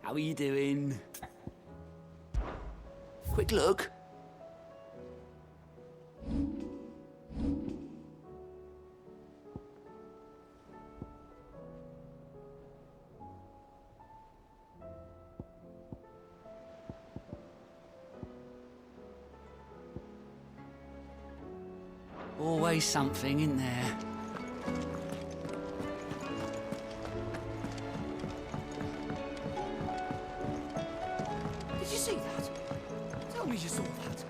How are you doing? Quick look. Always something in there. Did you see that? Tell me you saw that.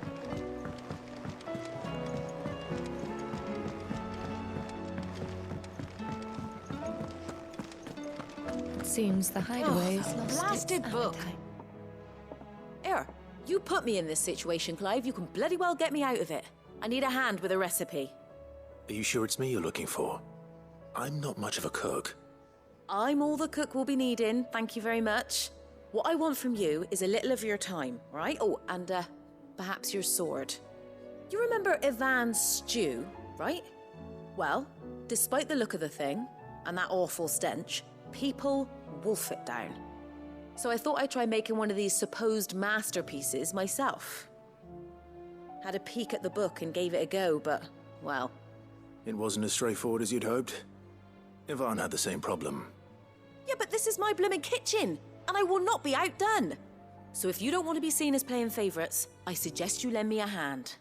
It seems the hideaway's lost blasted its book. appetite. Here, you put me in this situation, Clive. You can bloody well get me out of it. I need a hand with a recipe. Are you sure it's me you're looking for? I'm not much of a cook. I'm all the cook will be needing, thank you very much. What I want from you is a little of your time, right? Oh, and perhaps your sword. You remember Ivan's stew, right? Well, despite the look of the thing, and that awful stench, people wolf it down. So I thought I'd try making one of these supposed masterpieces myself. Had a peek at the book and gave it a go, but, well... It wasn't as straightforward as you'd hoped. Ivan had the same problem. Yeah, but this is my blooming kitchen, and I will not be outdone. So if you don't want to be seen as playing favourites, I suggest you lend me a hand.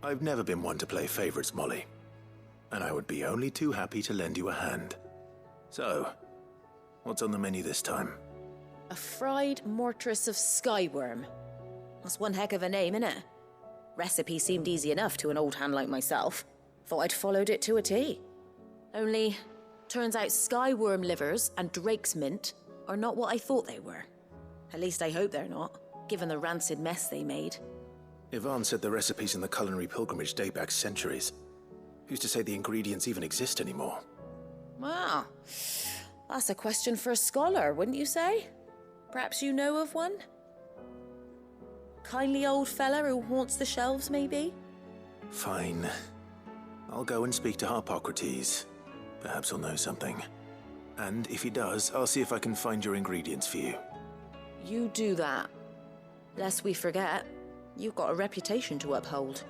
I've never been one to play favourites, Molly. And I would be only too happy to lend you a hand. So, what's on the menu this time? A fried mortress of skyworm. That's one heck of a name, innit? Recipe seemed easy enough to an old hand like myself. Thought I'd followed it to a T. Only, turns out skyworm livers and drake's mint are not what I thought they were. At least I hope they're not, given the rancid mess they made. Ivan said the recipes in the culinary pilgrimage date back centuries. Who's to say the ingredients even exist anymore? Wow, that's a question for a scholar, wouldn't you say? Perhaps you know of one? Kindly old fella who haunts the shelves, maybe? Fine. I'll go and speak to Harpocrates. Perhaps he'll know something. And if he does, I'll see if I can find your ingredients for you. You do that. Lest we forget, you've got a reputation to uphold.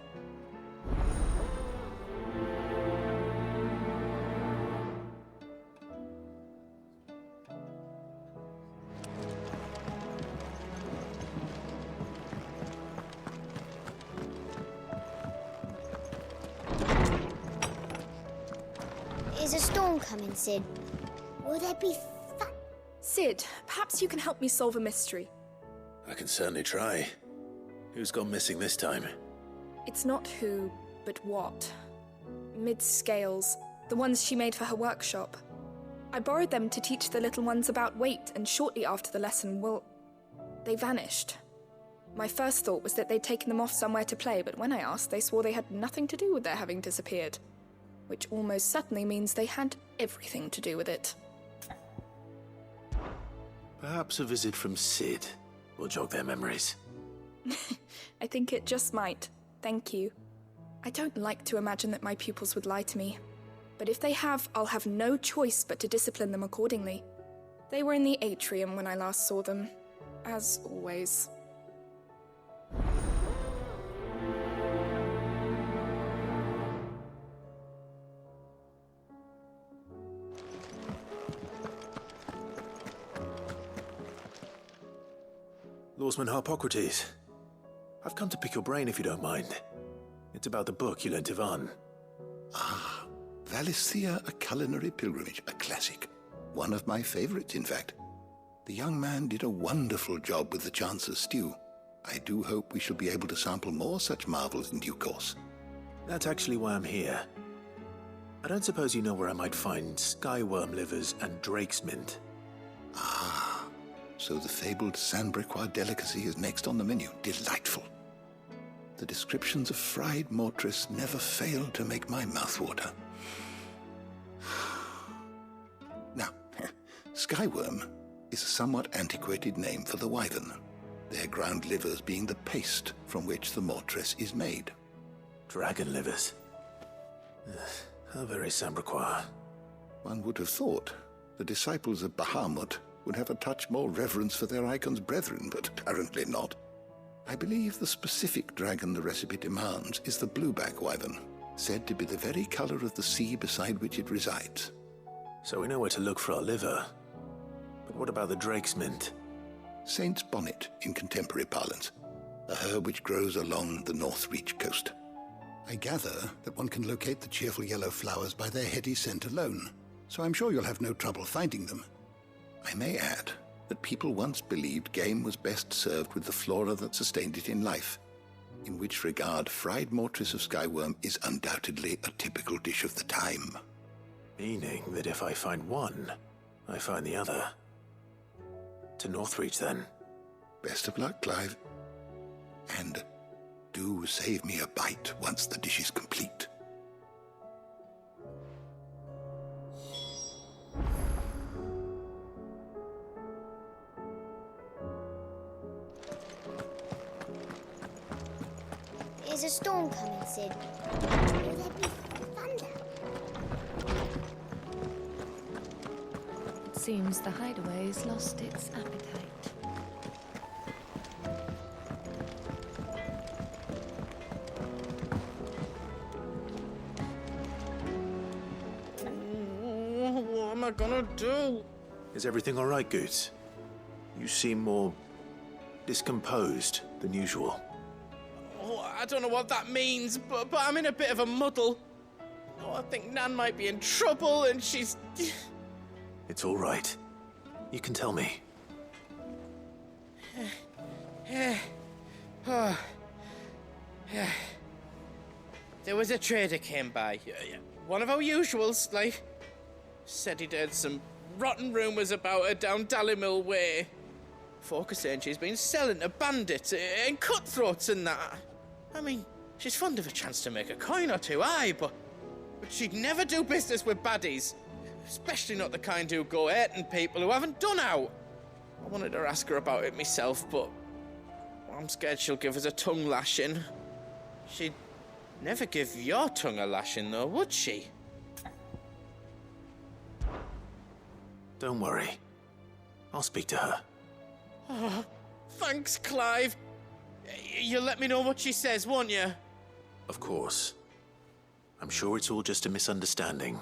Is a storm coming, Cid? Will there be Cid, perhaps you can help me solve a mystery. I can certainly try. Who's gone missing this time? It's not who, but what. Mid-scales, the ones she made for her workshop. I borrowed them to teach the little ones about weight, and shortly after the lesson, well, they vanished. My first thought was that they'd taken them off somewhere to play, but when I asked, they swore they had nothing to do with their having disappeared. Which almost certainly means they had everything to do with it. Perhaps a visit from Cid will jog their memories. I think it just might. Thank you. I don't like to imagine that my pupils would lie to me. But if they have, I'll have no choice but to discipline them accordingly. They were in the atrium when I last saw them, as always. Lawsman Harpocrates, I've come to pick your brain if you don't mind. It's about the book you lent Ivan. Ah, Valisthea, a culinary pilgrimage, a classic. One of my favorites, in fact. The young man did a wonderful job with the Chance's stew. I do hope we shall be able to sample more such marvels in due course. That's actually why I'm here. I don't suppose you know where I might find skyworm livers and drake's mint. Ah, so the fabled Sandbricois delicacy is next on the menu. Delightful. The descriptions of fried mortress never fail to make my mouth water. Now, skyworm is a somewhat antiquated name for the wyvern, their ground livers being the paste from which the mortress is made. Dragon livers. How very Sandbricois. One would have thought, The disciples of Bahamut would have a touch more reverence for their icon's brethren, but apparently not. I believe the specific dragon the recipe demands is the blueback wyvern, said to be the very colour of the sea beside which it resides. So we know where to look for our liver. But what about the drake's mint? Saint's bonnet in contemporary parlance, a herb which grows along the North Reach coast. I gather that one can locate the cheerful yellow flowers by their heady scent alone, so I'm sure you'll have no trouble finding them. I may add that people once believed game was best served with the flora that sustained it in life, in which regard fried mortress of skyworm is undoubtedly a typical dish of the time. Meaning that if I find one, I find the other. To Northreach, then. Best of luck, Clive. And do save me a bite once the dish is complete. Is a storm coming, Cid? Will there be thunder? It seems the hideaway's lost its appetite. What am I gonna do? Is everything all right, Goots? You seem more discomposed than usual. Oh, I don't know what that means, but I'm in a bit of a muddle. Oh, I think Nan might be in trouble, and she's... It's all right. You can tell me. There was a trader came by. One of our usuals, like. Said he'd heard some rotten rumours about her down Dalimil Way. Folk are saying she's been selling to bandits and cutthroats and that. I mean, she's fond of a chance to make a coin or two, aye, but she'd never do business with baddies. Especially not the kind who go hurting people who haven't done out. I wanted to ask her about it myself, but I'm scared she'll give us a tongue lashing. She'd never give your tongue a lashing, though, would she? Don't worry. I'll speak to her. Oh, thanks, Clive. You'll let me know what she says, won't you? Of course. I'm sure it's all just a misunderstanding.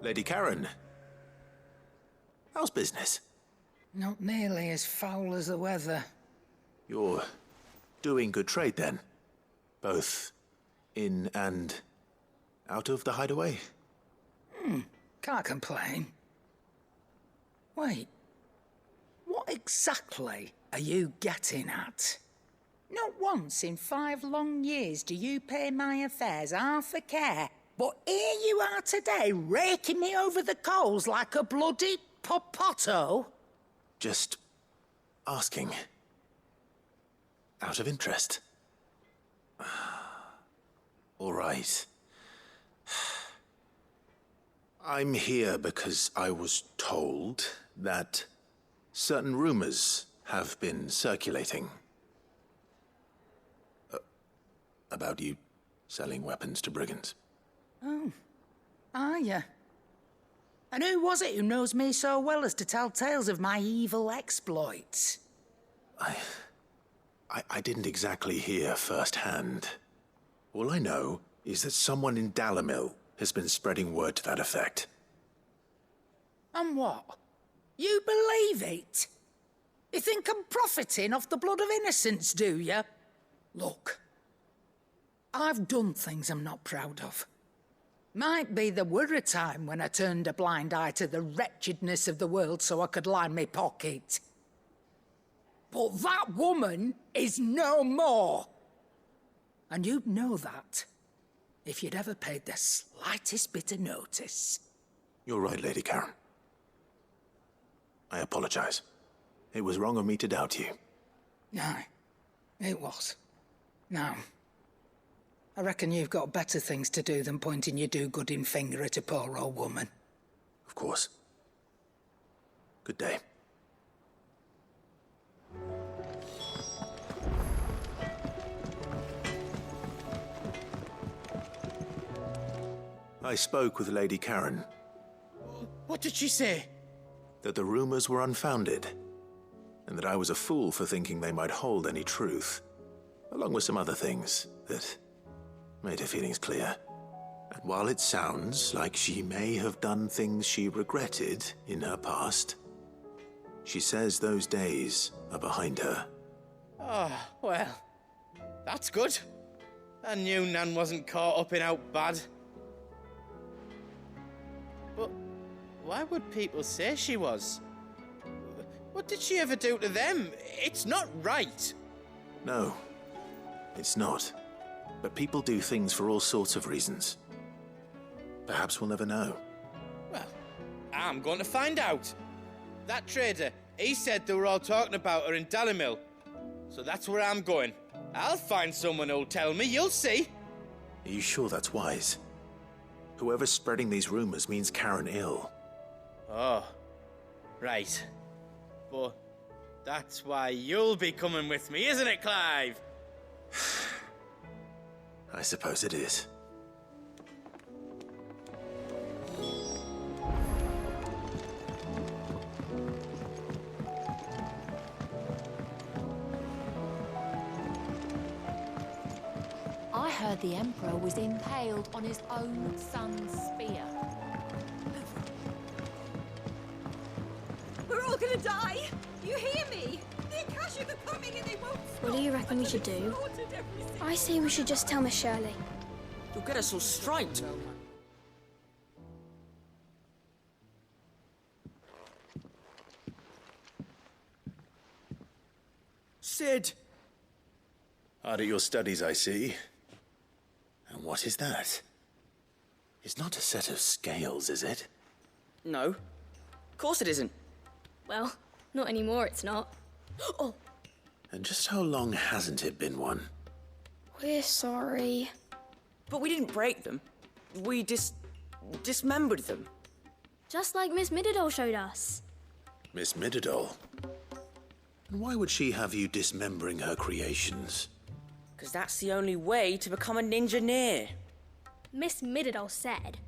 Lady Karen. How's business? Not nearly as foul as the weather. You're doing good trade, then? Both in and out of the hideaway? Can't complain. Wait. What exactly are you getting at? Not once in 5 long years do you pay my affairs half a care, but here you are today, raking me over the coals like a bloody popoto? Just asking. Out of interest. All right. I'm here because I was told that certain rumors have been circulating. About you selling weapons to brigands. Oh, are you? And who was it who knows me so well as to tell tales of my evil exploits? I didn't exactly hear firsthand. All I know is that someone in Dalimil has been spreading word to that effect. And what? You believe it? You think I'm profiting off the blood of innocents, do you? Look, I've done things I'm not proud of. Might be there were a time when I turned a blind eye to the wretchedness of the world so I could line my pocket. But that woman is no more. And you'd know that if you'd ever paid the slightest bit of notice. You're right, Lady Karen. I apologize. It was wrong of me to doubt you. Aye, it was. Now, I reckon you've got better things to do than pointing your do-gooding finger at a poor old woman. Of course. Good day. I spoke with Lady Karen. What did she say? That the rumors were unfounded, and that I was a fool for thinking they might hold any truth, along with some other things that made her feelings clear. And while it sounds like she may have done things she regretted in her past, she says those days are behind her. Oh, well, that's good. I knew Nan wasn't caught up in out bad. But why would people say she was? What did she ever do to them? It's not right. No, it's not. But people do things for all sorts of reasons. Perhaps we'll never know. Well, I'm going to find out. That trader, he said they were all talking about her in Dalimil. So that's where I'm going. I'll find someone who'll tell me, you'll see. Are you sure that's wise? Whoever's spreading these rumors means Karen ill. Oh, right. But that's why you'll be coming with me, isn't it, Clive? I suppose it is. I heard the Emperor was impaled on his own son's spear. We're all gonna die! You hear me? The Akashic are coming and they won't stop. What do you reckon we should do? I say we should just tell Miss Shirley. You'll get us all striped. Cid! Hard at your studies, I see. And what is that? It's not a set of scales, is it? No. Of course it isn't. Well, not anymore, it's not. Oh, And just how long hasn't it been one? we're sorry. But we didn't break them. We dismembered them. Just like Miss Mididol showed us. Miss Mididol? And why would she have you dismembering her creations? Because that's the only way to become a ninja-near. Miss Mididol said,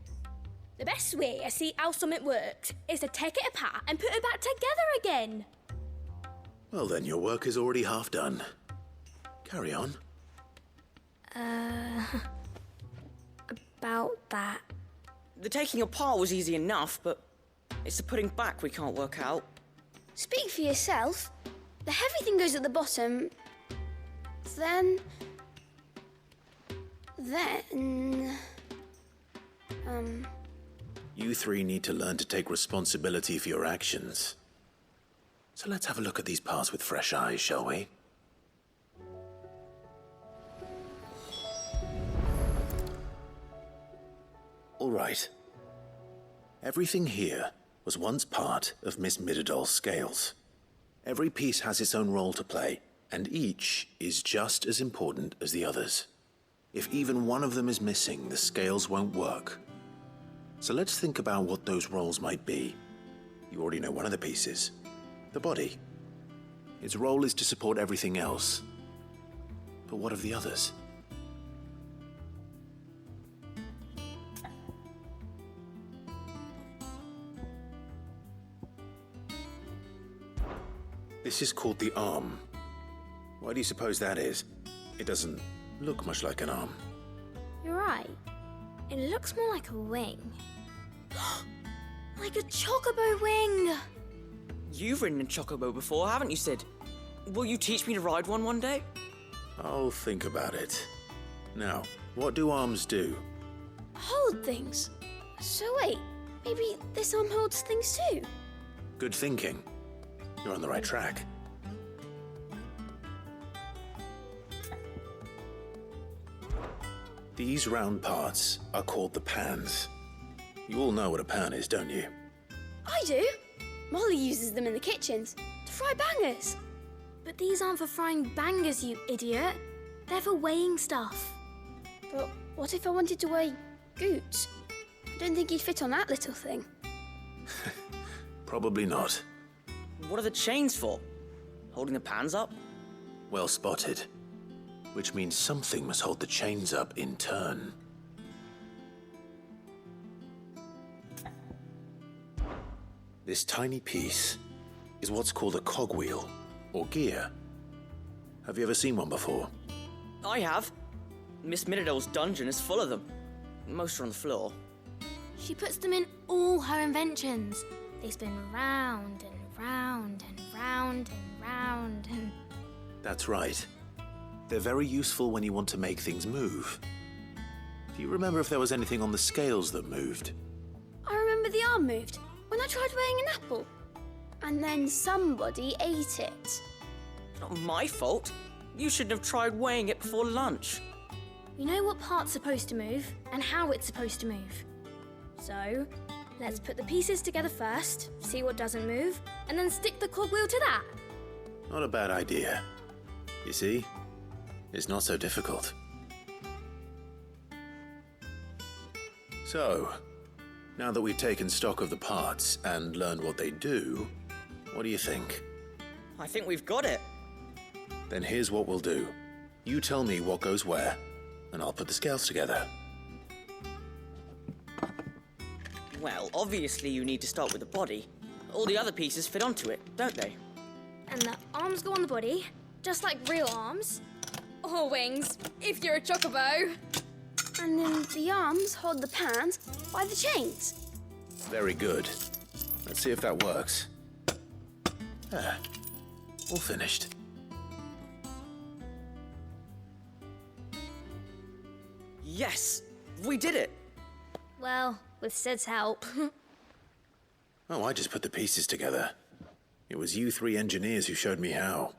the best way to see how something works is to take it apart and put it back together again. Well then, your work is already half done. Carry on. About that. The taking apart was easy enough, but it's the putting back we can't work out. Speak for yourself. The heavy thing goes at the bottom. Then... You three need to learn to take responsibility for your actions. So let's have a look at these parts with fresh eyes, shall we? All right. Everything here was once part of Miss Mididol's scales. Every piece has its own role to play, and each is just as important as the others. If even one of them is missing, the scales won't work. So let's think about what those roles might be. You already know one of the pieces. The body. Its role is to support everything else. But what of the others? This is called the arm. Why do you suppose that is? It doesn't look much like an arm. You're right. It looks more like a wing. Like a chocobo wing! You've ridden a chocobo before, haven't you, Cid? Will you teach me to ride one day? I'll think about it. Now, what do arms do? Hold things. So wait, maybe this arm holds things too? Good thinking. You're on the right track. These round parts are called the pans. You all know what a pan is, don't you? I do. Molly uses them in the kitchens to fry bangers. But these aren't for frying bangers, you idiot. They're for weighing stuff. But what if I wanted to weigh goods? I don't think you'd fit on that little thing. Probably not. What are the chains for? Holding the pans up? Well spotted. Which means something must hold the chains up in turn. This tiny piece is what's called a cogwheel, or gear. Have you ever seen one before? I have. Miss Midodol's dungeon is full of them. Most are on the floor. She puts them in all her inventions. They spin round and round and round and round and... That's right. They're very useful when you want to make things move. Do you remember if there was anything on the scales that moved? I remember the arm moved when I tried weighing an apple. And then somebody ate it. It's not my fault. You shouldn't have tried weighing it before lunch. We know what part's supposed to move and how it's supposed to move. So, let's put the pieces together first, see what doesn't move, and then stick the cogwheel to that. Not a bad idea. You see? It's not so difficult. So, now that we've taken stock of the parts and learned what they do, what do you think? I think we've got it. Then here's what we'll do. You tell me what goes where, and I'll put the scales together. Well, obviously you need to start with the body. All the other pieces fit onto it, don't they? And the arms go on the body, just like real arms. Or wings, if you're a chocobo. And then the arms hold the pans by the chains. Very good. Let's see if that works. Ah, all finished. Yes! We did it! Well, with Sid's help. Oh, I just put the pieces together. It was you three engineers who showed me how.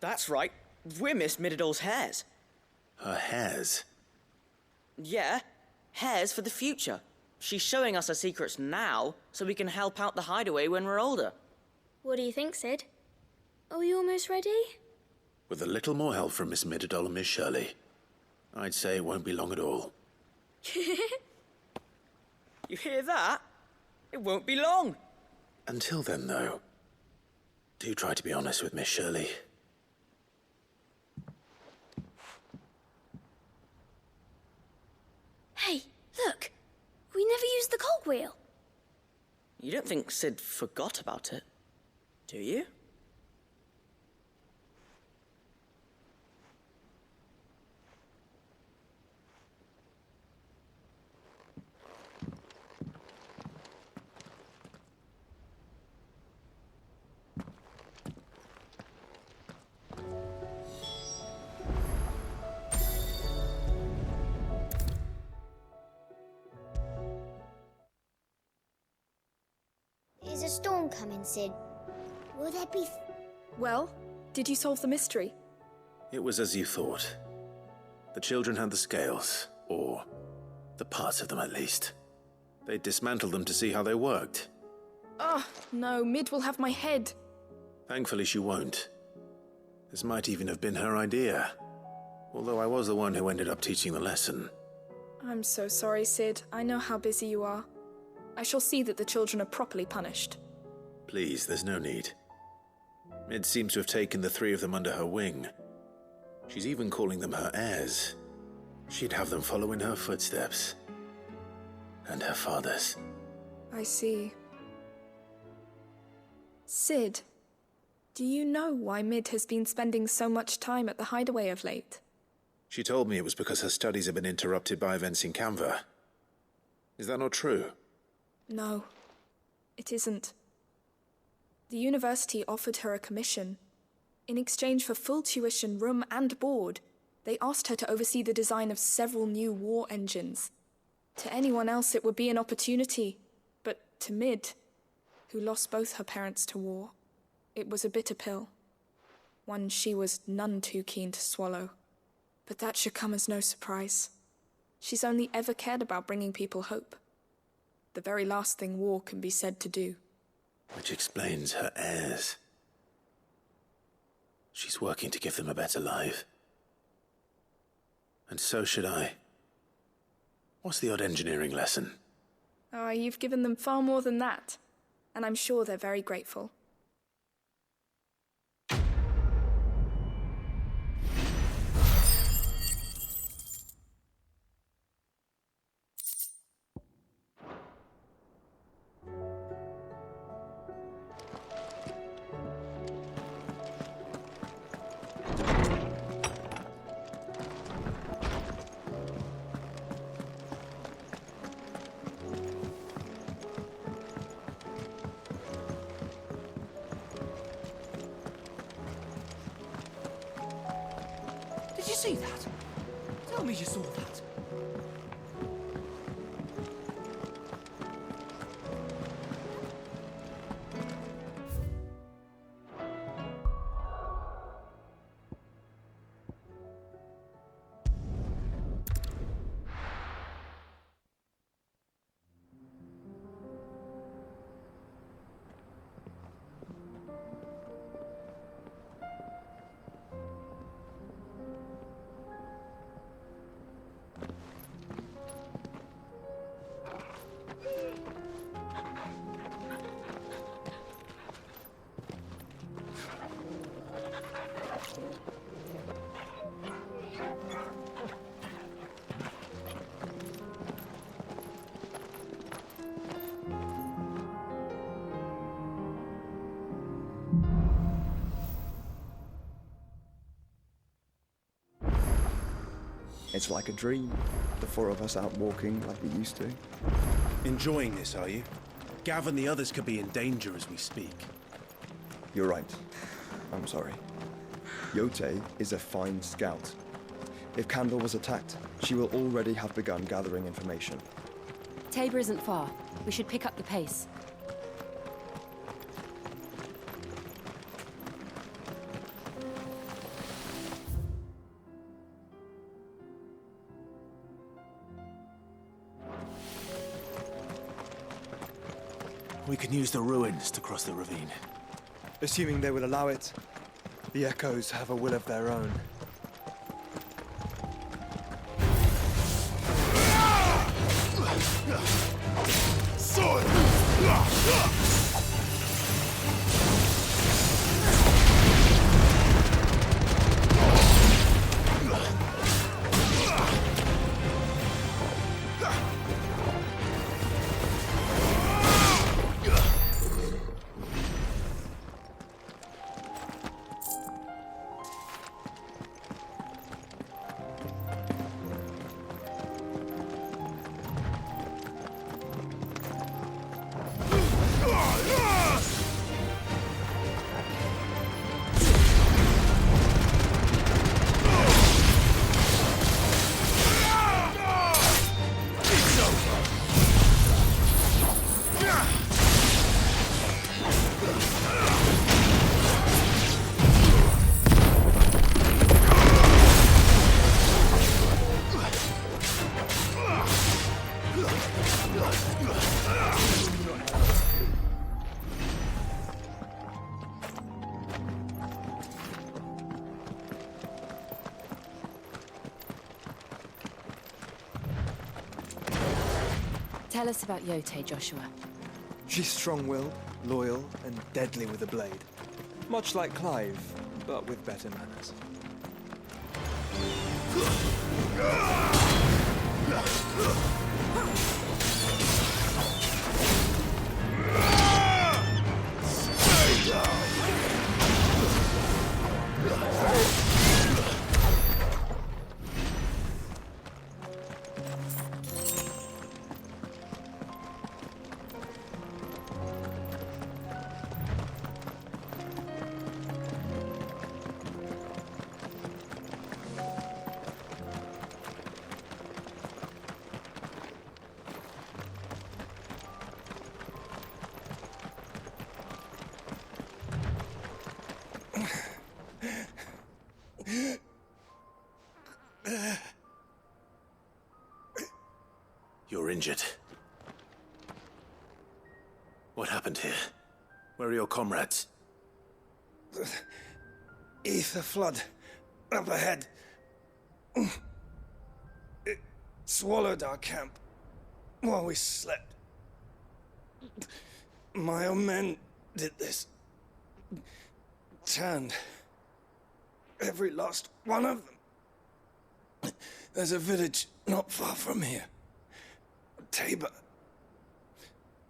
That's right. We're Miss Midodol's hares. Her hairs? Yeah, hares for the future. She's showing us her secrets now, so we can help out the hideaway when we're older. What do you think, Cid? Are we almost ready? With a little more help from Miss Midodol and Miss Shirley, I'd say it won't be long at all. You hear that? It won't be long. Until then, though, do try to be honest with Miss Shirley. Hey, look! We never used the cogwheel. You don't think Cid forgot about it, do you? Is a storm coming, Cid? Will there be... Well, did you solve the mystery? It was as you thought. The children had the scales, or the parts of them at least. They dismantled them to see how they worked. Oh, no, Mid will have my head. Thankfully she won't. This might even have been her idea. Although I was the one who ended up teaching the lesson. I'm so sorry, Cid. I know how busy you are. I shall see that the children are properly punished. Please, there's no need. Mid seems to have taken the three of them under her wing. She's even calling them her heirs. She'd have them follow in her footsteps. And her father's. I see. Cid, do you know why Mid has been spending so much time at the hideaway of late? She told me it was because her studies have been interrupted by events in Canva. Is that not true? No, it isn't. The university offered her a commission. In exchange for full tuition, room and board, they asked her to oversee the design of several new war engines. To anyone else it would be an opportunity, but to Mid, who lost both her parents to war, it was a bitter pill. One she was none too keen to swallow. But that should come as no surprise. She's only ever cared about bringing people hope. The very last thing war can be said to do. Which explains her heirs. She's working to give them a better life. And so should I. What's the odd engineering lesson? Oh, you've given them far more than that. And I'm sure they're very grateful. see that? Tell me you saw that. It's like a dream. The four of us out walking like we used to. Enjoying this, are you? Gav and the others could be in danger as we speak. You're right. I'm sorry. Yote is a fine scout. If Candle was attacked, she will already have begun gathering information. Tabor isn't far. We should pick up the pace. We can use the ruins to cross the ravine. Assuming they will allow it, the Echoes have a will of their own. Sword! Tell us about Yote, Joshua. She's strong-willed, loyal, and deadly with a blade. Much like Clive, but with better manners. You're injured. What happened here? Where are your comrades? Ether flood. Up ahead. It swallowed our camp while we slept. My own men did this. Turned every last one of them. There's a village not far from here. Tabor.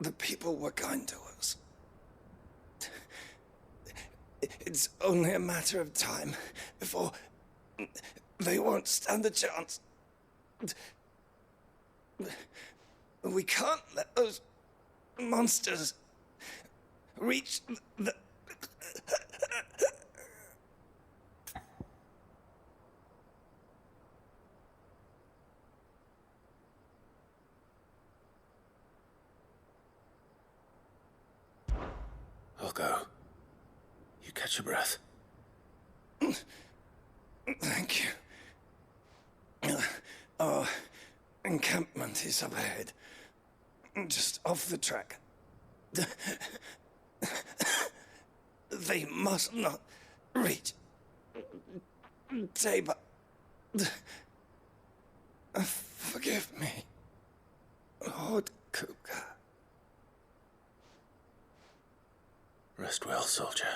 The people were kind to us. It's only a matter of time before they won't stand a chance. We can't let those monsters reach the... Catch your breath. Thank you. Our encampment is up ahead. Just off the track. They must not reach. Tabor. Forgive me, Lord Kupka. Rest well, soldier.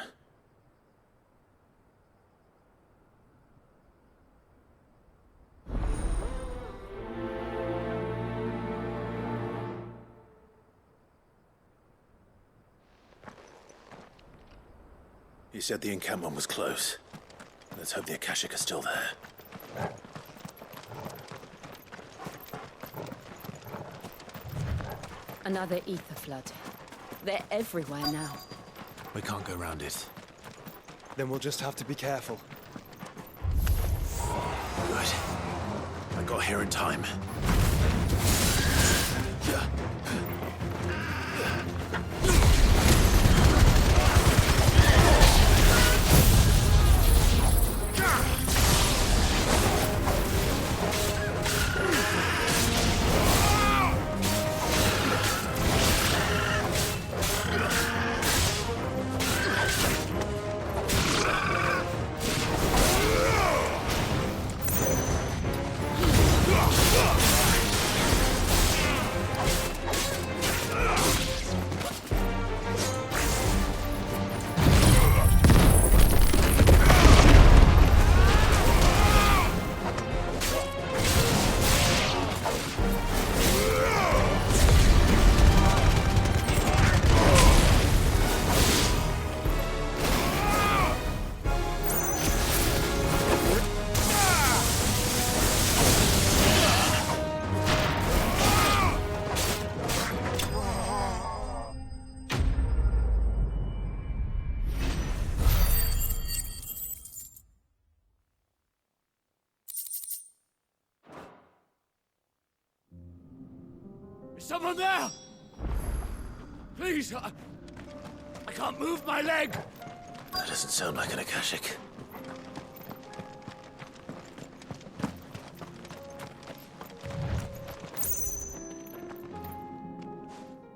You said the encampment was close. Let's hope the Akashic are still there. Another ether flood. They're everywhere now. We can't go round it. Then we'll just have to be careful. Good. I got here in time. Someone there! Please, I can't move my leg! That doesn't sound like an Akashic.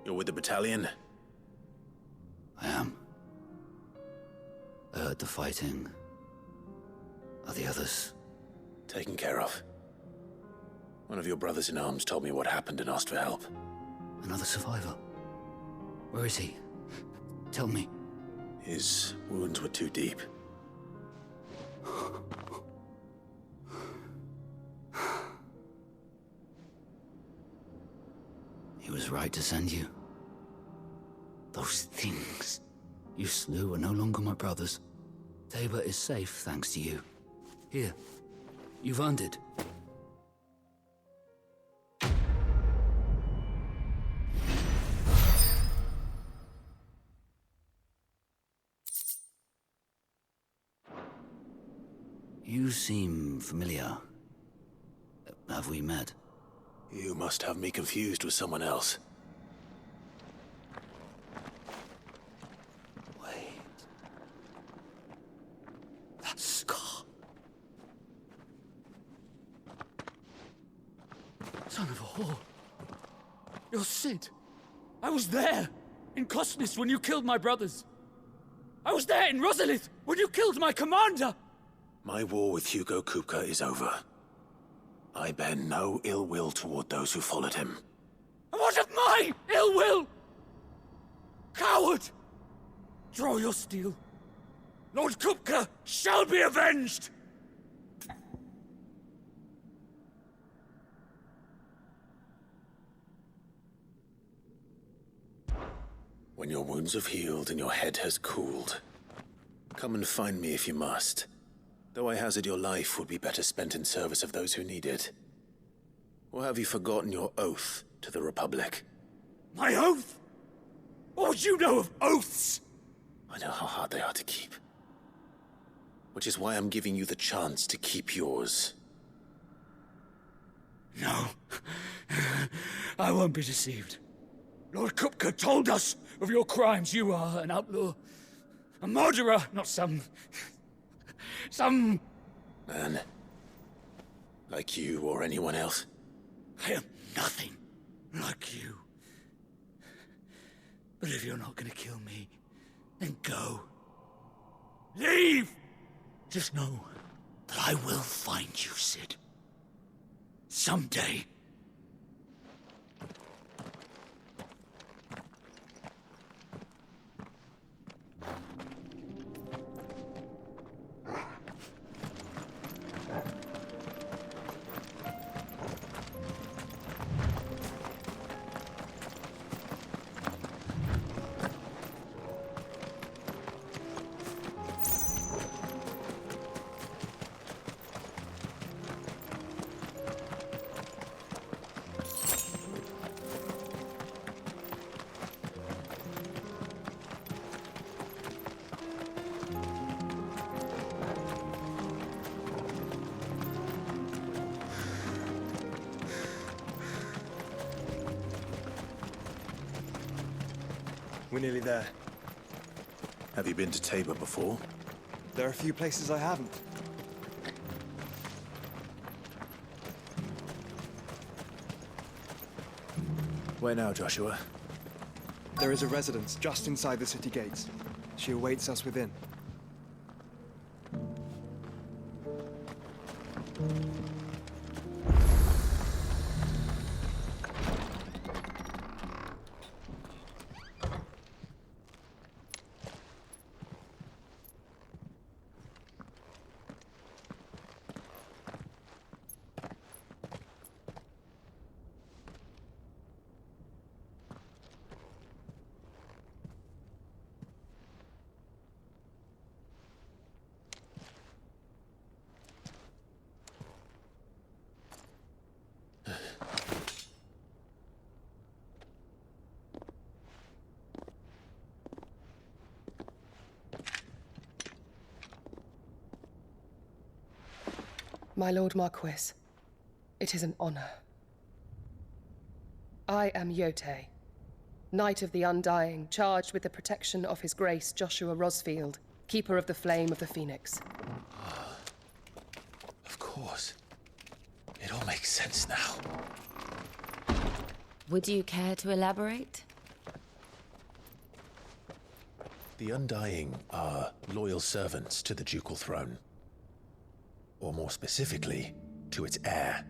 You're with the battalion? I am. I heard the fighting. Are the others? Taken care of. One of your brothers in arms told me what happened and asked for help. Another survivor? Where is he? Tell me. His wounds were too deep. He was right to send you. Those things you slew are no longer my brothers. Tabor is safe thanks to you. Here, you've earned it. You seem familiar. Have we met? You must have me confused with someone else. Wait. That scar. Son of a whore. You're Cid. I was there, in Cosnis, when you killed my brothers. I was there in Rosalith, when you killed my commander. My war with Hugo Kupka is over. I bear no ill will toward those who followed him. And what of my ill will? Coward! Draw your steel. Lord Kupka shall be avenged! When your wounds have healed and your head has cooled, come and find me if you must. Though I hazard your life would be better spent in service of those who need it. Or have you forgotten your oath to the Republic? My oath? What would you know of oaths? I know how hard they are to keep. Which is why I'm giving you the chance to keep yours. No. I won't be deceived. Lord Kupka told us of your crimes. You are an outlaw. A murderer, not some... Man. Like you or anyone else. I am nothing like you. But if you're not gonna kill me, then go. Leave! Just know that I will find you, Cid. Someday. We're nearly there. Have you been to Tabor before? There are a few places I haven't. Where now, Joshua? There is a residence just inside the city gates. She awaits us within. My Lord Marquis, it is an honor. I am Yote, Knight of the Undying, charged with the protection of His Grace Joshua Rosfield, Keeper of the Flame of the Phoenix. Of course. It all makes sense now. Would you care to elaborate? The Undying are loyal servants to the ducal throne. Or more specifically, to its heir.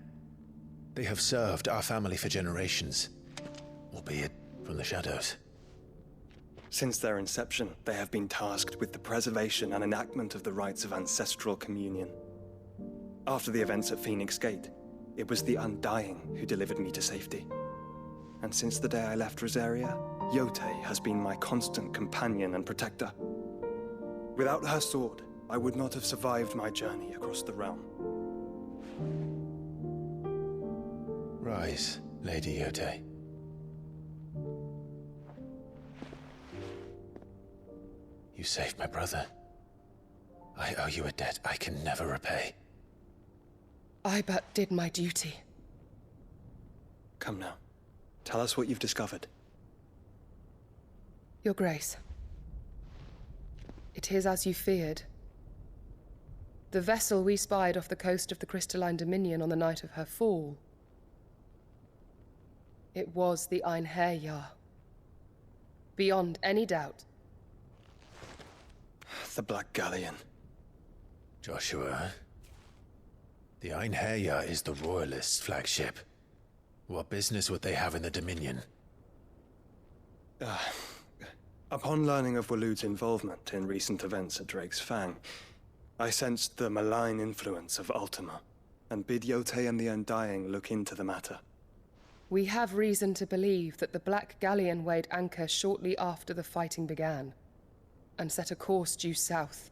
They have served our family for generations, albeit from the shadows. Since their inception, they have been tasked with the preservation and enactment of the rites of ancestral communion. After the events at Phoenix Gate, it was the Undying who delivered me to safety. And since the day I left Rosaria, Yote has been my constant companion and protector. Without her sword, I would not have survived my journey across the realm. Rise, Lady Yote. You saved my brother. I owe you a debt I can never repay. I but did my duty. Come now. Tell us what you've discovered. Your Grace. It is as you feared. The vessel we spied off the coast of the Crystalline Dominion on the night of her fall. It was the Einherjar. Beyond any doubt. The Black Galleon. Joshua, the Einherjar is the Royalists' flagship. What business would they have in the Dominion? Upon learning of Waloed's involvement in recent events at Drake's Fang, I sensed the malign influence of Ultima, and bid Yote and the Undying look into the matter. We have reason to believe that the Black Galleon weighed anchor shortly after the fighting began, and set a course due south.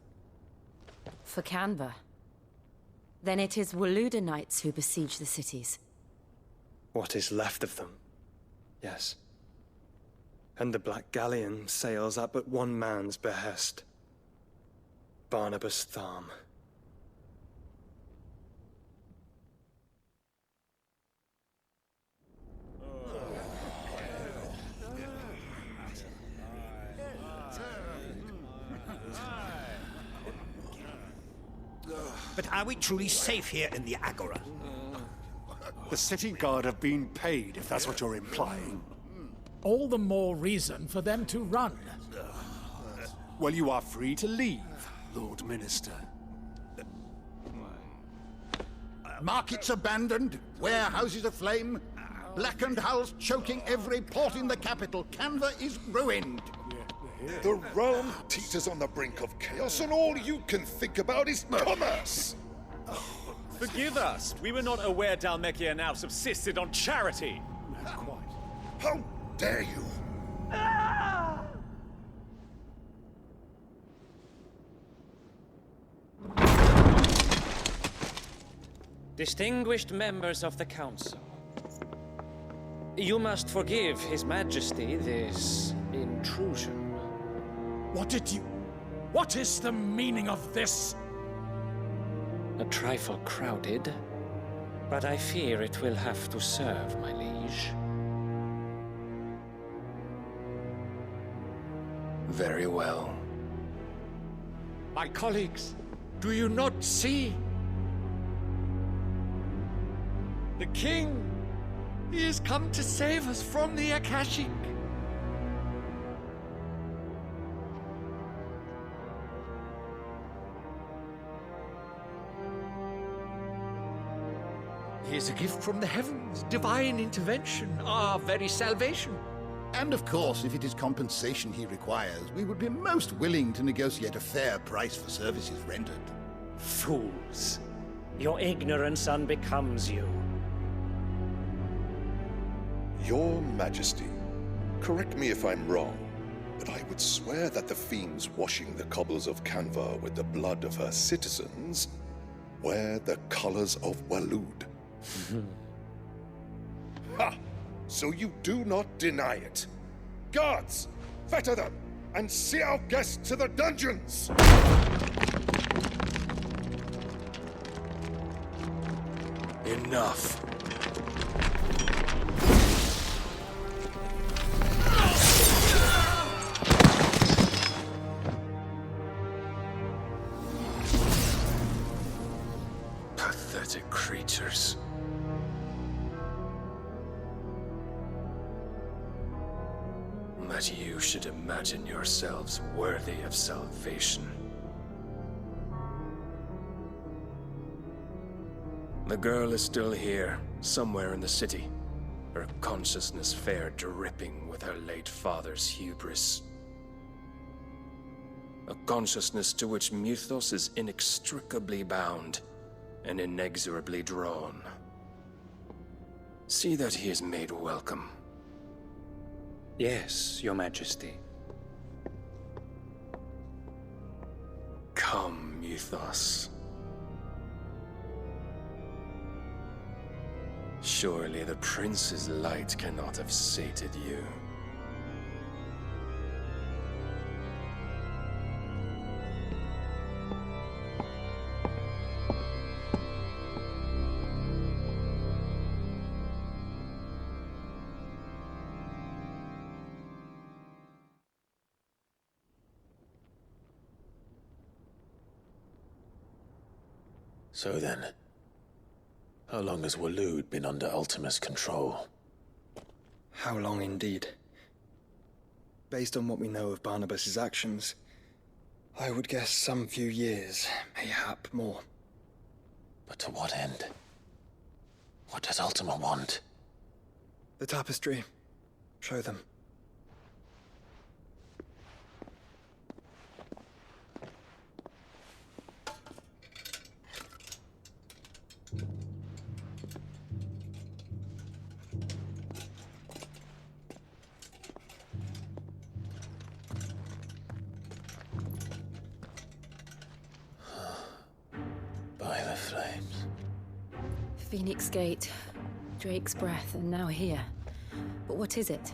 For Canva. Then it is Waloed knights who besiege the cities. What is left of them, yes. And the Black Galleon sails at but one man's behest. Barnabas Tharmr. But are we truly safe here in the Agora? The city guard have been paid, if that's what you're implying. All the more reason for them to run. Well, you are free to leave, Lord Minister. Markets abandoned, warehouses aflame, blackened hulls choking every port in the capital. Canva is ruined. The realm teeters on the brink of chaos, and all you can think about is commerce! Forgive us. We were not aware Dhalmekia now subsisted on charity. How dare you! Distinguished members of the Council, you must forgive His Majesty this intrusion. What is the meaning of this? A trifle crowded, but I fear it will have to serve, my liege. Very well. My colleagues, do you not see? The king! He has come to save us from the Akashic! He is a gift from the heavens, divine intervention, our very salvation. And of course, if it is compensation he requires, we would be most willing to negotiate a fair price for services rendered. Fools! Your ignorance unbecomes you. Your Majesty, correct me if I'm wrong, but I would swear that the fiends washing the cobbles of Canva with the blood of her citizens wear the colors of Waloed. Ha! So you do not deny it. Guards, fetter them, and see our guests to the dungeons! Enough. Pathetic creatures. That you should imagine yourselves worthy of salvation. The girl is still here, somewhere in the city, her consciousness fair dripping with her late father's hubris. A consciousness to which Mythos is inextricably bound and inexorably drawn. See that he is made welcome. Yes, Your Majesty. Come, Mythos. Surely the prince's light cannot have sated you. So then, how long has Waloed been under Ultima's control? How long indeed? Based on what we know of Barnabas's actions, I would guess some few years, mayhap more. But to what end? What does Ultima want? The tapestry. Show them. Phoenix Gate, Drake's Breath, and now here. But what is it?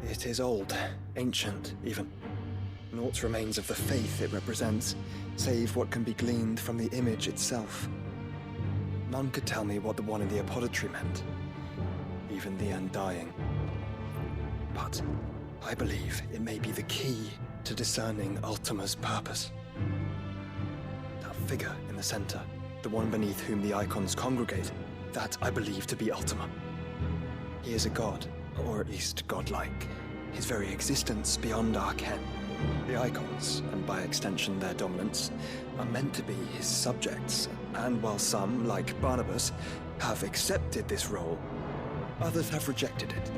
It is old, ancient, even. Naught remains of the faith it represents, save what can be gleaned from the image itself. None could tell me what the one in the apothecary meant, even the Undying. But I believe it may be the key to discerning Ultima's purpose. That figure in the center, the one beneath whom the icons congregate, that I believe to be Ultima. He is a god, or at least godlike, his very existence beyond our ken. The icons, and by extension their dominants, are meant to be his subjects, and while some, like Barnabas, have accepted this role, others have rejected it,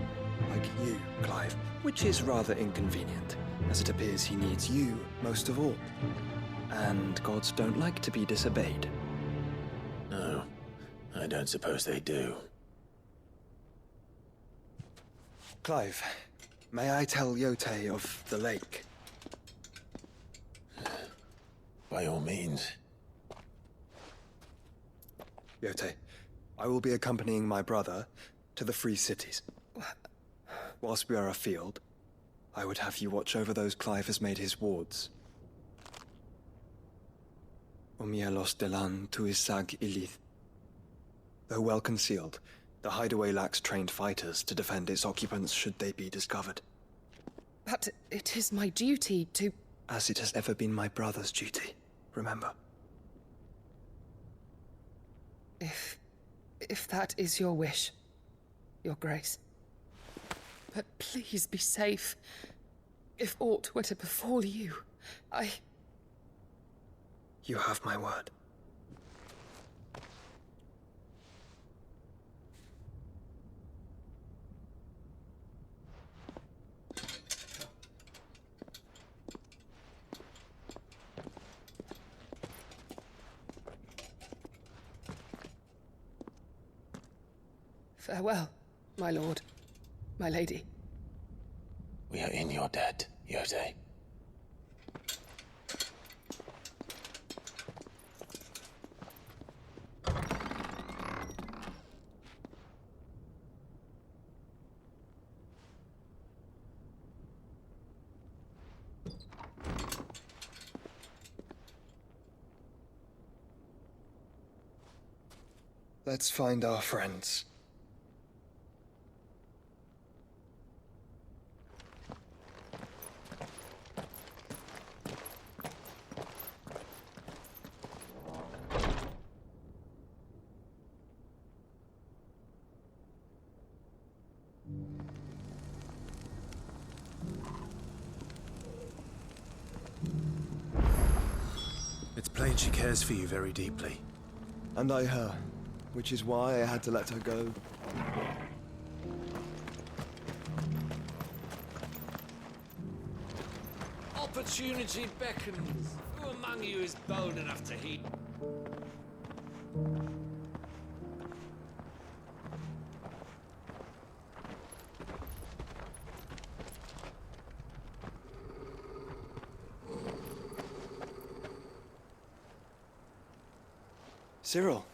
like you, Clive, which is rather inconvenient, as it appears he needs you most of all. And gods don't like to be disobeyed. No, I don't suppose they do. Clive, may I tell Yote of the lake? By all means. Yote, I will be accompanying my brother to the Free Cities. Whilst we are afield, I would have you watch over those Clive has made his wards. Omielos delan tuisag ilith. Though well concealed, the hideaway lacks trained fighters to defend its occupants should they be discovered. But it is my duty to... As it has ever been my brother's duty, remember. If that is your wish, Your Grace. But please be safe. If aught were to befall you, You have my word. Farewell, my lord, my lady. We are in your debt, Yote. Let's find our friends. It's plain she cares for you very deeply. And I her, which is why I had to let her go. Opportunity beckons. Who among you is bold enough to heed? Cyril.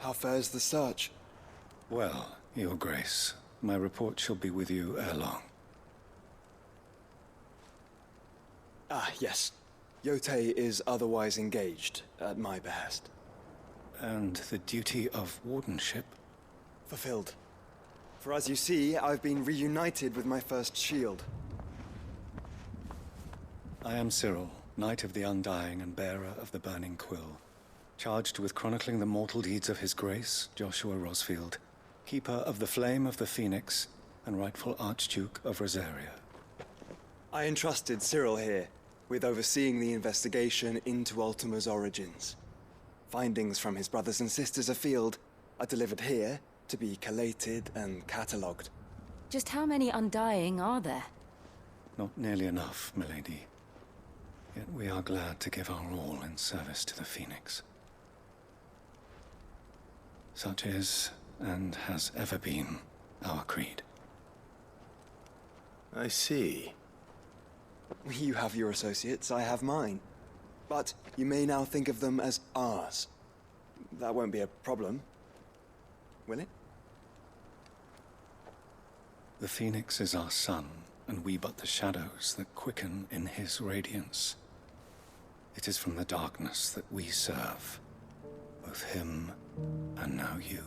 How fares the search? Well, Your Grace, my report shall be with you ere long. Ah, yes. Yote is otherwise engaged, at my behest. And the duty of wardenship? Fulfilled. For as you see, I've been reunited with my first shield. I am Cyril, Knight of the Undying and bearer of the Burning Quill, charged with chronicling the mortal deeds of His Grace, Joshua Rosfield, Keeper of the Flame of the Phoenix, and rightful Archduke of Rosaria. I entrusted Cyril here with overseeing the investigation into Ultima's origins. Findings from his brothers and sisters afield are delivered here to be collated and catalogued. Just how many Undying are there? Not nearly enough, milady. Yet we are glad to give our all in service to the Phoenix. Such is, and has ever been, our creed. I see. You have your associates, I have mine. But you may now think of them as ours. That won't be a problem, will it? The Phoenix is our sun, and we but the shadows that quicken in his radiance. It is from the darkness that we serve, both him and now you.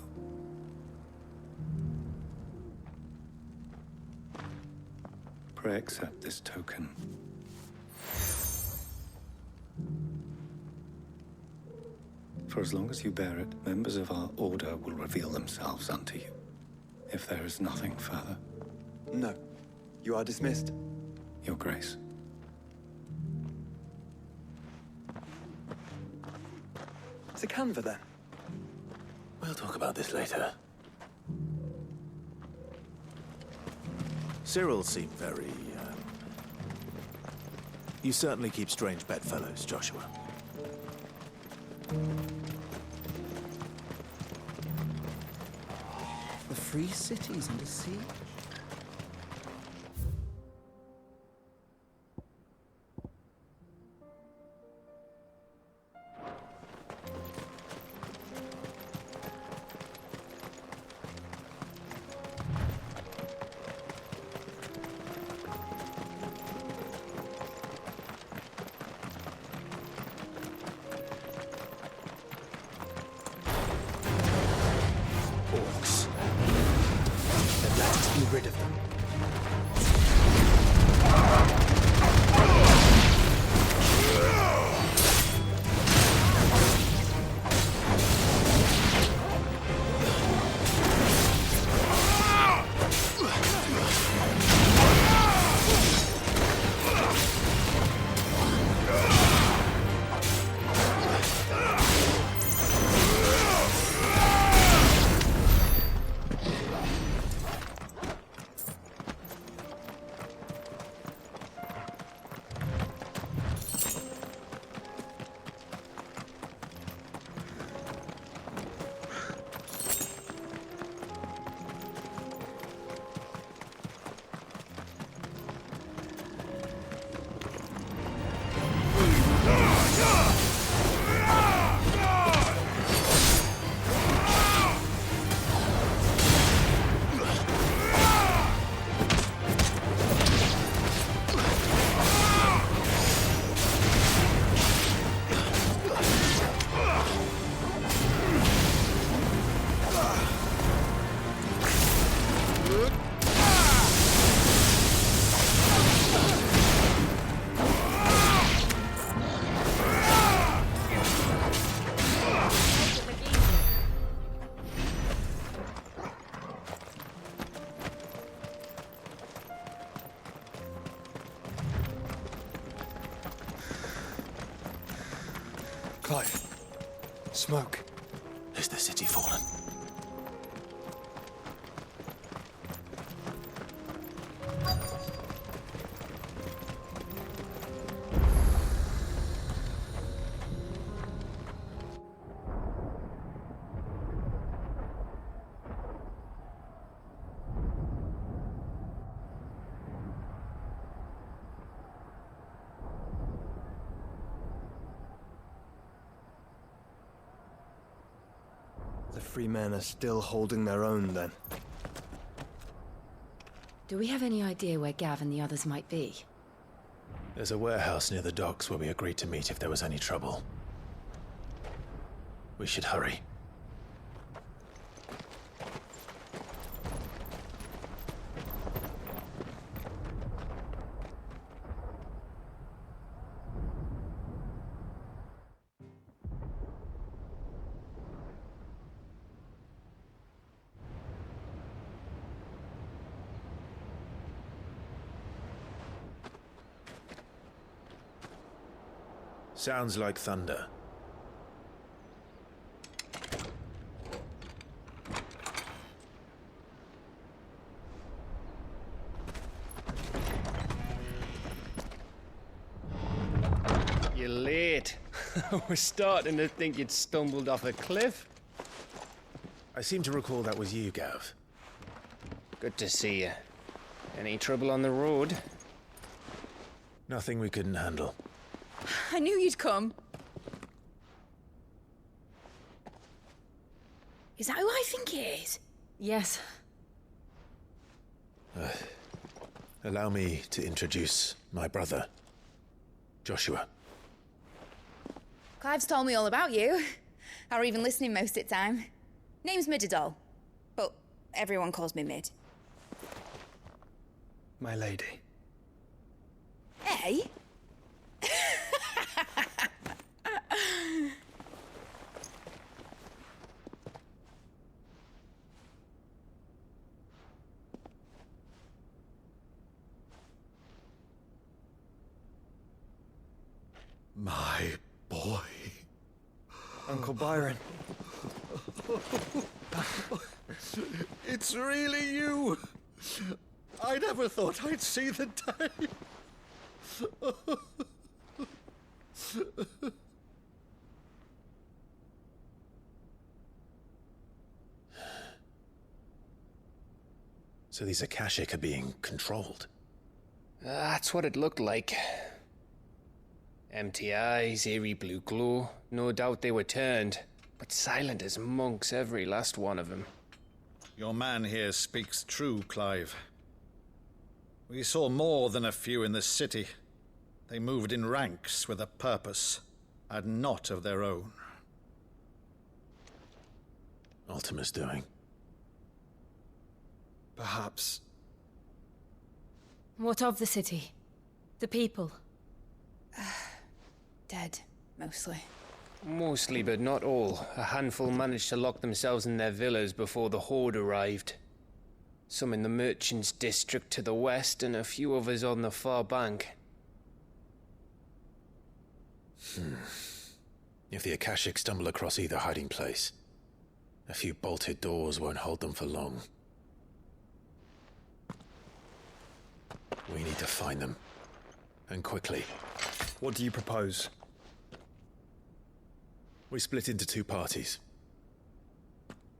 Pray accept this token. For as long as you bear it, members of our order will reveal themselves unto you. If there is nothing further. No. You are dismissed. Your Grace. To Canva, then. We'll talk about this later. Cyril seemed very, You certainly keep strange bedfellows, Joshua. The free cities under siege? Clive. Smoke. Is the city fallen? The free men are still holding their own, then. Do we have any idea where Gav and the others might be? There's a warehouse near the docks where we agreed to meet if there was any trouble. We should hurry. Sounds like thunder. You're late. I was starting to think you'd stumbled off a cliff. I seem to recall that was you, Gav. Good to see you. Any trouble on the road? Nothing we couldn't handle. I knew you'd come. Is that who I think it is? Yes. Allow me to introduce my brother, Joshua. Clive's told me all about you. Or even listening most of the time. Name's Mididol, but everyone calls me Mid. My lady. Hey? My boy. Uncle Byron. It's really you. I never thought I'd see the day. So these Akashic are being controlled? That's what it looked like. Empty eyes, eerie blue glow. No doubt they were turned, but silent as monks, every last one of them. Your man here speaks true, Clive. We saw more than a few in this city. They moved in ranks with a purpose, and not of their own. Ultima's doing. Perhaps. What of the city? The people? Dead, mostly. Mostly, but not all. A handful managed to lock themselves in their villas before the Horde arrived. Some in the merchants' district to the west, and a few others on the far bank. If the Akashic stumble across either hiding place, a few bolted doors won't hold them for long. We need to find them. And quickly. What do you propose? We split into two parties.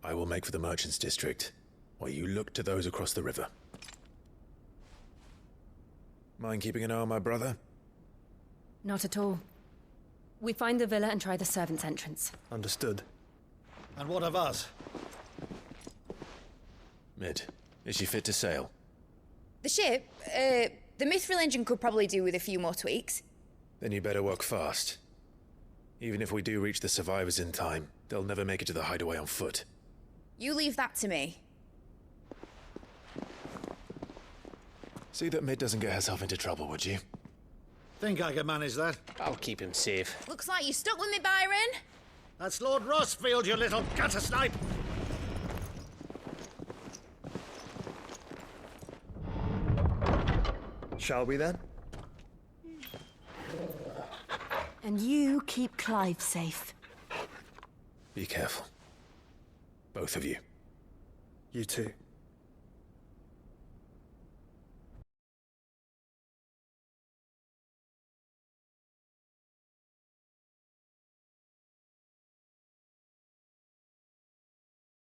I will make for the merchants' district, while you look to those across the river. Mind keeping an eye on my brother? Not at all. We find the villa and try the servants' entrance. Understood. And what of us? Mid, is she fit to sail? The ship, the Mithril engine could probably do with a few more tweaks. Then you better work fast. Even if we do reach the survivors in time, they'll never make it to the hideaway on foot. You leave that to me. See that Mid doesn't get herself into trouble, would you? Think I can manage that? I'll keep him safe. Looks like you stuck with me, Byron. That's Lord Rosfield, you little gutter snipe! Shall we then? And you keep Clive safe. Be careful. Both of you. You too.